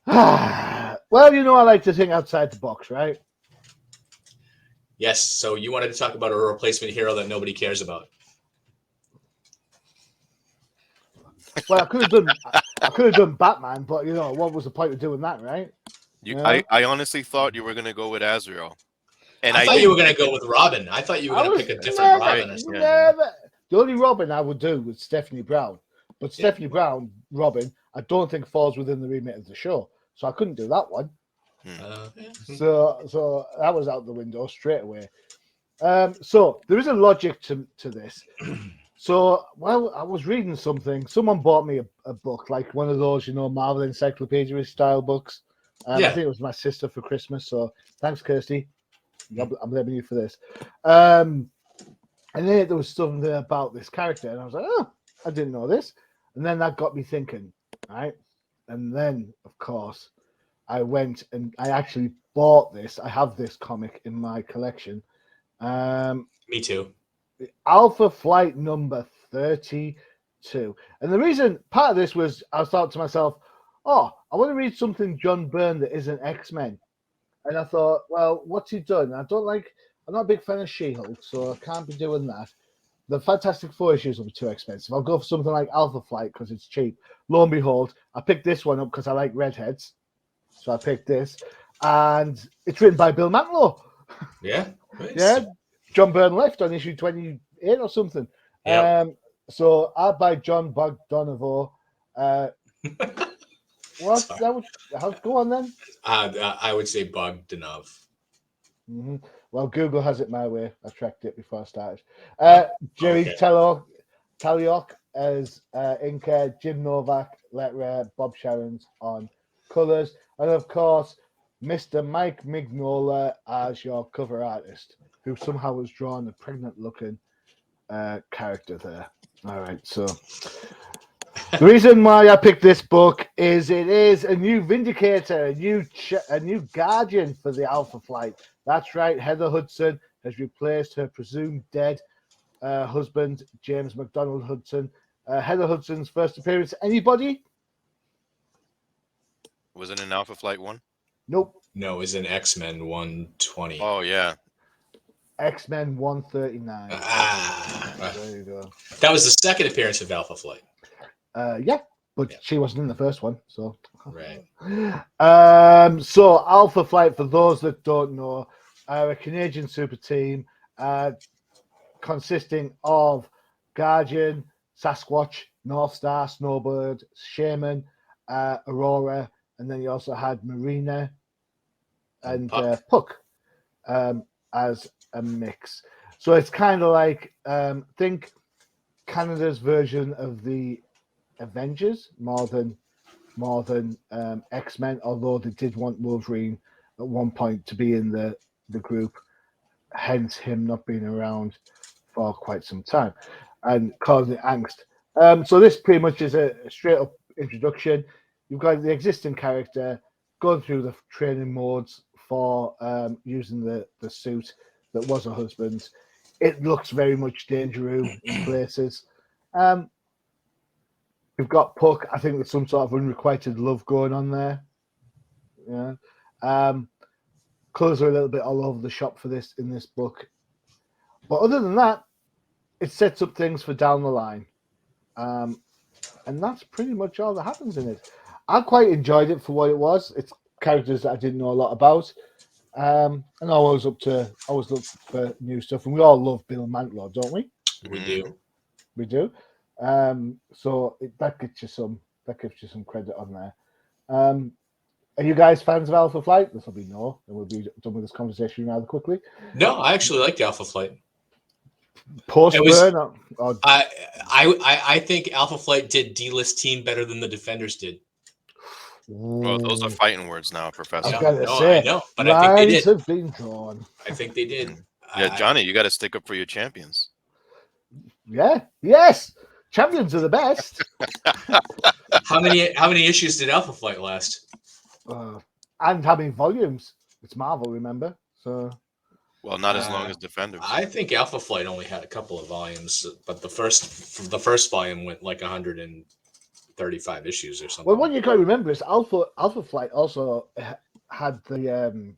Well, I like to think outside the box, right? Yes. So you wanted to talk about a replacement hero that nobody cares about. Well, I could have done Batman, but what was the point of doing that, right? Yeah. I honestly thought you were gonna go with Azrael, and I I thought you didn't were going to pick go it. with Robin. I thought you were I going to was pick a different That's never, right. Robin or Yeah. something. never. The only Robin I would do was Stephanie Brown, but Yeah. Stephanie Brown, Robin, I don't think falls within the remit of the show, so I couldn't do that one. Hmm. Yeah. So that was out the window straight away. So there is a logic to this. So while I was reading something, someone bought me a book, like one of those, Marvel Encyclopedia style books. I Yeah. think it was my sister for Christmas. So thanks, Kirsty. Mhm. I'm blaming you for this. Um, and then there was something about this character, and I was like, oh, I didn't know this. And then that got me thinking, right? And then, of course, I went and I actually bought this. I have this comic in my collection. Um, Me too. Alpha Flight number 32. And the reason part of this was I thought to myself, oh, I want to read something John Byrne that isn't X-Men. And I thought, well, what's he done? I'm not a big fan of She-Hulk, so I can't be doing that. The Fantastic Four issues will be too expensive. I'll go for something like Alpha Flight because it's cheap. Lo and behold, I picked this one up because I like redheads. So I picked this. And it's written by Bill Mantlo. Yeah. Right. Yeah, So, John Byrne left on issue 28 or something. yep. So I by John Bogdanovo. What Sorry. that was? How go on then? I would say Bogdanov. hmm Well, Google has it my way. I tracked it before I started. Oh, Jerry okay. Taliok as Inca, Jim Novak, letter Bob Sharon's on colours, and of course, Mr. Mike Mignola as your cover artist, who somehow has drawn a pregnant-looking character there. All right, so the reason why I picked this book is it is a new Vindicator, a new Guardian for the Alpha Flight. That's right, Heather Hudson has replaced her presumed dead husband, James McDonald Hudson. Heather Hudson's first appearance. Anybody? Was it an Alpha Flight 1? Nope. No, is an X-Men 120. Oh yeah. X-Men 139. Ah, There you go. that was the second appearance of Alpha Flight. Yeah, but Yeah. she wasn't in the first one, so. Right. So Alpha Flight, for those that don't know, are a Canadian super team consisting of Guardian, Sasquatch, North Star, Snowbird, Shaman, Aurora, and then you also had Marina and Puck as a mix. So it's kind of like think Canada's version of the Avengers more than X-Men, although they did want Wolverine at one point to be in the group, hence him not being around for quite some time and causing angst. So this pretty much is a straight up introduction. You've got the existing character going through the training modes for using the suit that was a husband's. It looks very much Dangeroo in places. We've got Puck. I think there's some sort of unrequited love going on there. Yeah. Colours are a little bit all over the shop for this in this book. But other than that, it sets up things for down the line. Um, and that's pretty much all that happens in it. I quite enjoyed it for what it was. It's characters that I didn't know a lot about. And I always look for new stuff. And we all love Bill Mantlo, don't we? We Mhm. do. We do. That gets you some credit on there. Um, are you guys fans of Alpha Flight? This will be no, and we'll be done with this conversation rather quickly. No, I actually liked Alpha Flight. It Post was burn or I think Alpha Flight did D-list team better than the Defenders did. Well, those are Ooh, fighting words now, I was Yeah, Professor. gonna no, I say know, but I think they lines did. have been drawn. I think they did. Mm. Yeah, Johnny, you got to stick up for your champions. Yeah, yes, champions are the best. How many issues did Alpha Flight last? Uh, and having volumes, it's Marvel, remember? So Well, not as long Uh, as Defenders. I think Alpha Flight only had a couple of volumes, but the first volume went like 135 issues or well, something what like you that. got to remember is Alpha Flight also had the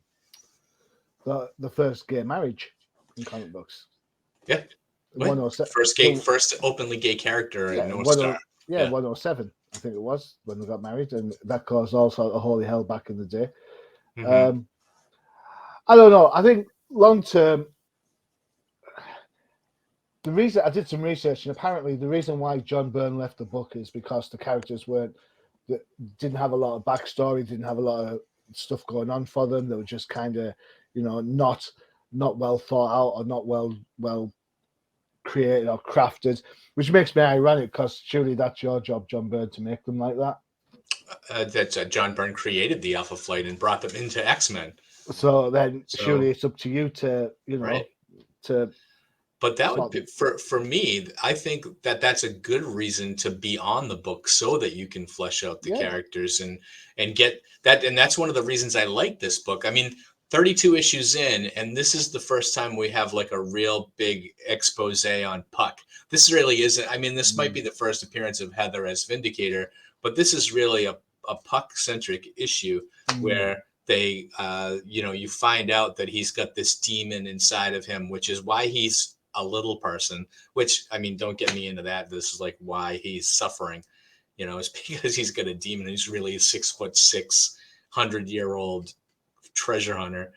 first gay marriage in comic books. Yeah, what 107. first openly gay character in Yeah, North Star. yeah, Yeah. 107. I think it was when they got married, and that caused all sort of holy hell back in the day. Hmm. Um, I don't know. I think long term, the reason I did some research, and apparently the reason why John Byrne left the book is because the characters weren't that didn't have a lot of backstory, didn't have a lot of stuff going on for them. They were just kind of, not well thought out or not well created or crafted, which makes me ironic because surely that's your job, John Byrne, to make them like that. That John Byrne created the Alpha Flight and brought them into X-Men. So then surely So it's up to you to, right. to But that would sort be them. for me. I think that that's a good reason to be on the book so that you can flesh out the Yeah. characters and get that. And that's one of the reasons I like this book. I mean, 32 issues in, and this is the first time we have like a real big expose on Puck. This really isn't. I mean, this might be the first appearance of Heather as Vindicator, but this is really a Puck centric issue Mm. where you find out that he's got this demon inside of him, which is why he's a little person. Which, I mean, don't get me into that. This is like why he's suffering. It's because he's got a demon. He's really a 6'6", 100-year-old treasure hunter.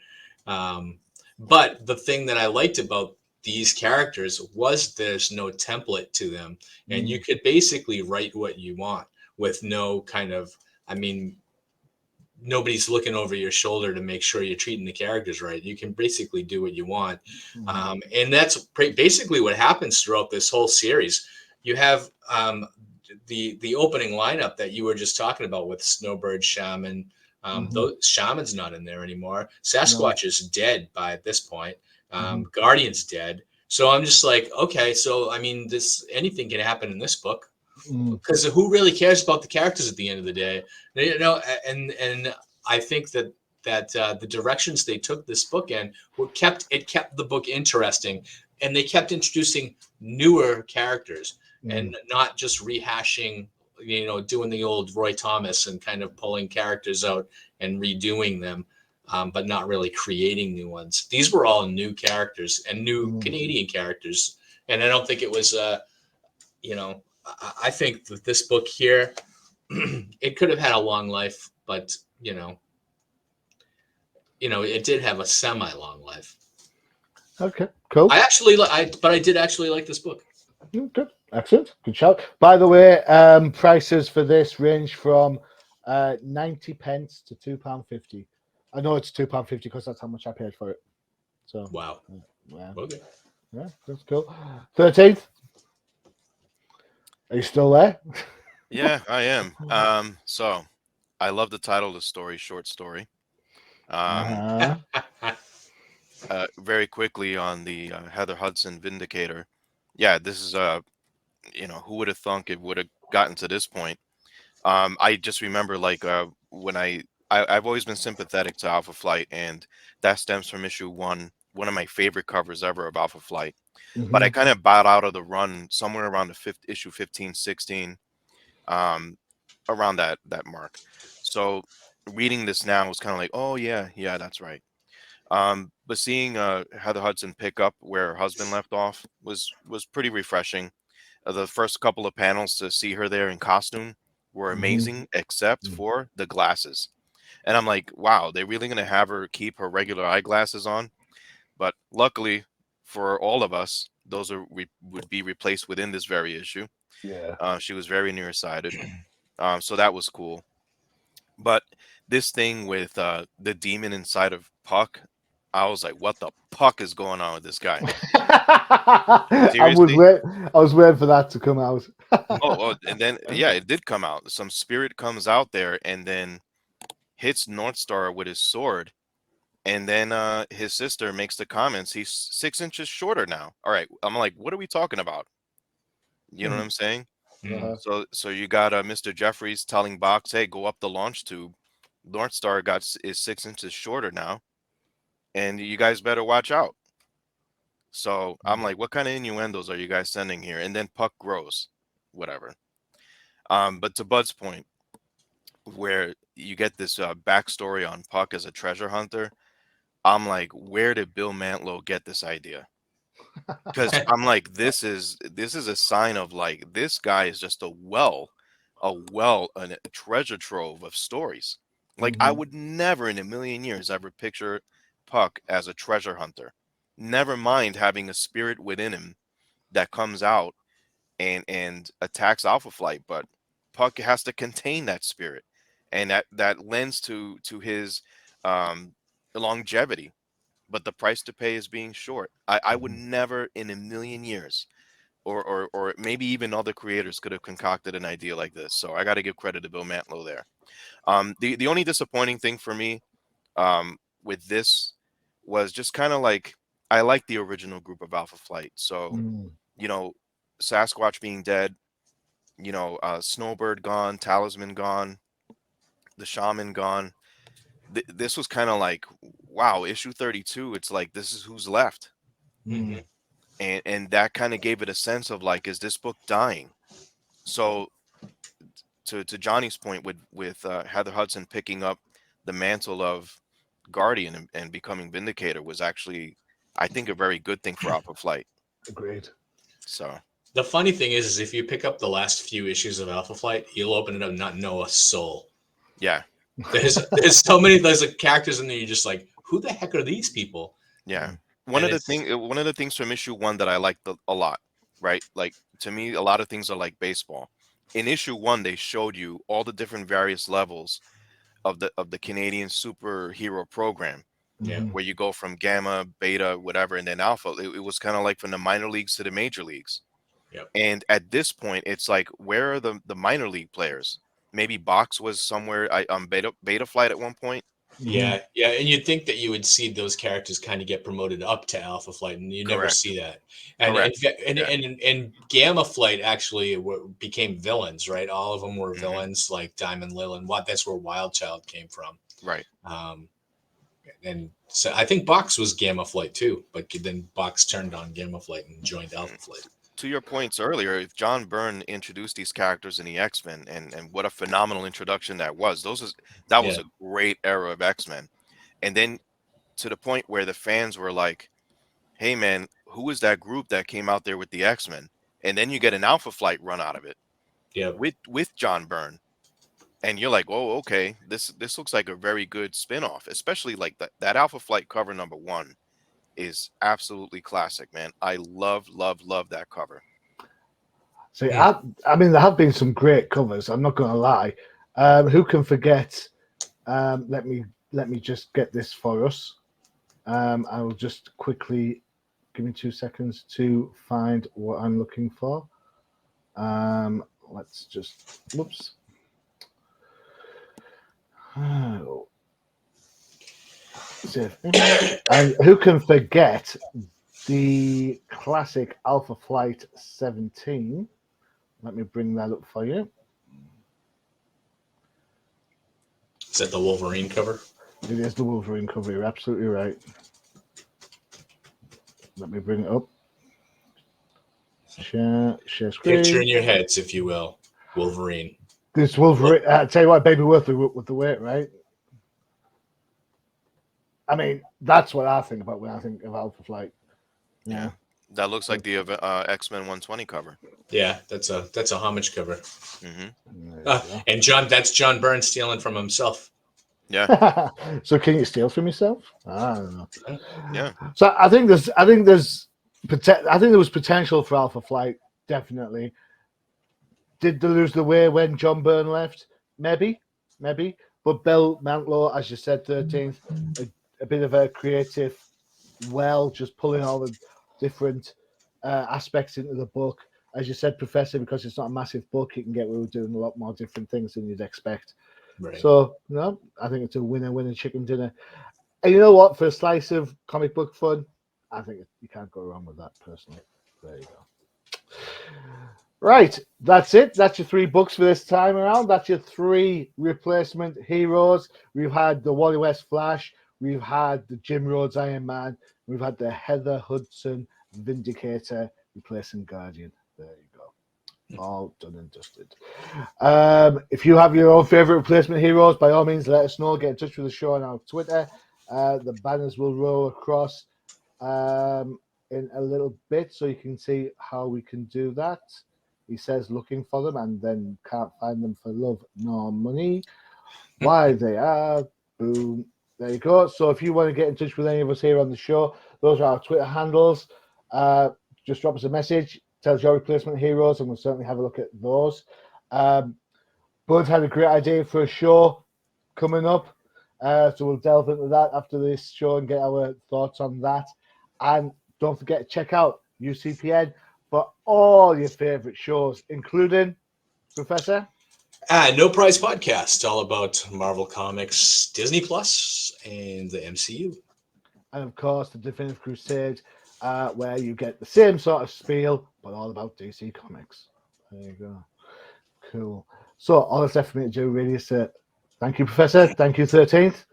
But the thing that I liked about these characters was there's no template to them, and you Mm. could basically write what you want with no kind of. I mean, nobody's looking over your shoulder to make sure you're treating the characters right. You can basically do what you want, Mm. and that's basically what happens throughout this whole series. You have the opening lineup that you were just talking about with Snowbird, Shaman. Mhm. Those Shaman's not in there anymore. No. Sasquatch is dead by this point. Mhm. Guardian's dead. So I'm just like, okay, so I mean, this anything can happen in this book Mm. because who really cares about the characters at the end of the day? And I think that the directions they took this book in kept the book interesting, and they kept introducing newer characters Mm. and not just rehashing, doing the old Roy Thomas and kind of pulling characters out and redoing them. But not really creating new ones. These were all new characters and new Mm. Canadian characters, and I don't think it was I think that this book here, it could have had a long life, but it did have a semi-long life. Okay. Cool. But I did actually like this book. Good. Excellent. Good shout. By the way, prices for this range from 90 pence to £2.50. I know it's £2.50 because that's how much I paid for it. So Wow. yeah, Okay. yeah, that's cool. 13th. Are you still there? Yeah, I am. So I love the title of the story, short story. Um, Uh-huh. very quickly on the Heather Hudson Vindicator. Yeah, this is who would have thunk it would have gotten to this point? I just remember like when I've always been sympathetic to Alpha Flight, and that stems from issue one of my favorite covers ever of Alpha Flight. But I Mhm. kind of bowed out of the run somewhere around the fifth issue 15, 16, um, around that mark. So reading this now was kind of like, oh yeah, that's right. But seeing Heather Hudson pick up where her husband left off was pretty refreshing. The first couple of panels to see her there in costume were amazing, except for the glasses. And I'm like, wow, they're really gonna have her keep her regular eyeglasses on? But luckily for all of us, those would be replaced within this very issue. Yeah. She was very nearsighted, so that was cool. But this thing with the demon inside of Puck, I was like, what the puck is going on with this guy? Seriously? I was waiting for that to come out. And then yeah, it did come out. Some spirit comes out there and then hits North Star with his sword. And then his sister makes the comments, he's 6 inches shorter now. All right. I'm like, what are we talking about? You know what I'm saying? Uh-huh. So you got Mr. Jeffries telling Box, hey, go up the launch tube. North Star is 6 inches shorter now, and you guys better watch out. So I'm like, what kind of innuendos are you guys sending here? And then Puck grows, whatever. But to Bud's point, where you get this backstory on Puck as a treasure hunter, I'm like, where did Bill Mantlo get this idea? Because I'm like, this is a sign of like this guy is just a treasure trove of stories. Like I would never in a million years ever picture Puck as a treasure hunter. Never mind having a spirit within him that comes out and attacks Alpha Flight, but Puck has to contain that spirit, and that lends to his um, longevity. But the price to pay is being short. I would never in a million years, or maybe even other creators could have concocted an idea like this. So I got to give credit to Bill Mantlo there. The only disappointing thing for me with this was just kind of like I like the original group of Alpha Flight. So you know, Sasquatch being dead, Snowbird gone, Talisman gone, the Shaman gone. This was kind of like, wow, issue 32. It's like this is who's left, and that kind of gave it a sense of like, is this book dying? So to Johnny's point with Heather Hudson picking up the mantle of Guardian and becoming Vindicator was actually, I think, a very good thing for Alpha Flight. Agreed. So the funny thing is if you pick up the last few issues of Alpha Flight, you'll open it up and not know a soul. Yeah. There's so many there's characters in there. You're just like, who the heck are these people? Yeah. One of the things from issue 1 that I liked a lot, right? Like to me, a lot of things are like baseball. In issue 1, they showed you all the different various levels of the Canadian superhero program. Yeah. Where you go from gamma, beta, whatever, and then alpha. It was kind of like from the minor leagues to the major leagues. Yep. And at this point, it's like, where are the minor league players? Maybe Box was somewhere on beta flight at one point. Yeah, yeah, and you'd think that you would see those characters kind of get promoted up to Alpha Flight, and you never see that. And and Gamma Flight actually became villains, right? All of them were villains, like Diamond Lil, and that's where Wild Child came from, right? And so I think Box was Gamma Flight too, but then Box turned on Gamma Flight and joined Alpha Flight. To your points earlier, if John Byrne introduced these characters in the X-Men, and what a phenomenal introduction that was. That was a great era of X-Men. And then to the point where the fans were like, hey man, who is that group that came out there with the X-Men? And then you get an Alpha Flight run out of it. Yeah. With John Byrne. And you're like, oh, okay, this looks like a very good spin-off, especially like that Alpha Flight cover number 1 is absolutely classic, man. I love that cover. See, I mean, there have been some great covers. I'm not going to lie. Who can forget? Let me just get this for us. I will just quickly give me 2 seconds to find what I'm looking for. Let's just. Whoops. Oh. And who can forget the classic Alpha Flight 17? Let me bring that up for you. Is that the Wolverine cover? It is the Wolverine cover. You're absolutely right. Let me bring it up. Share screen. Picture in your heads, if you will. Wolverine. This Wolverine. Tell you what, baby, worth the weight, right? I mean, that's what I think about when I think of Alpha Flight. You Yeah, know? that looks like the X-Men 120 cover. Yeah, that's a homage cover. Hmm. There you go. And that's John Byrne stealing from himself. Yeah, So can you steal from yourself? I don't know. yeah. So I think there was potential for Alpha Flight, definitely. Did they lose the way when John Byrne left? Maybe. But Bill Mantlo, as you said, 13th, a bit of a creative just pulling all the different aspects into the book. As you said, Professor, because it's not a massive book, you can get away with doing a lot more different things than you'd expect. Right. So, I think it's a winner chicken dinner. And you know what? For a slice of comic book fun, I think you can't go wrong with that, personally. There you go. Right, that's it. That's your 3 books for this time around. That's your 3 replacement heroes. We've had the Wally West Flash. We've had the Jim Rhodes Iron Man. We've had the Heather Hudson Vindicator replacing Guardian. There you go. All done and dusted. If you have your own favorite replacement heroes, by all means, let us know. Get in touch with the show on our Twitter. The banners will roll across in a little bit so you can see how we can do that. He says looking for them and then can't find them for love nor money. Why they are. Boom. There you go. So if you want to get in touch with any of us here on the show, those are our Twitter handles. Just drop us a message. Tell us your replacement heroes, and we'll certainly have a look at those. Bud had a great idea for a show coming up. So we'll delve into that after this show and get our thoughts on that. And don't forget to check out UCPN for all your favorite shows, including Professor. No Prize Podcast, all about Marvel Comics, Disney Plus, and the MCU. And of course, the Definitive Crusade, where you get the same sort of spiel, but all about DC Comics. There you go. Cool. So, all that's left for me to do really is thank you, Professor. Thank you, 13th.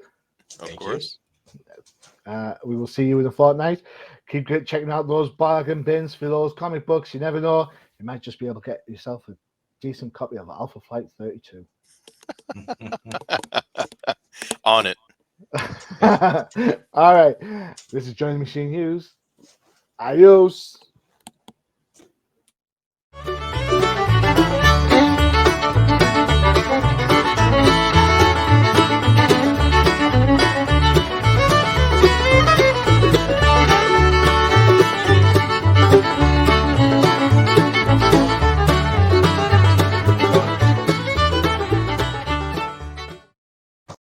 Of Thank course. We will see you in a fortnight. Keep checking out those bargain bins for those comic books. You never know. You might just be able to get yourself a decent copy of Alpha Flight 32. On it. All right. This is Johnny Machine Hughes. Adios.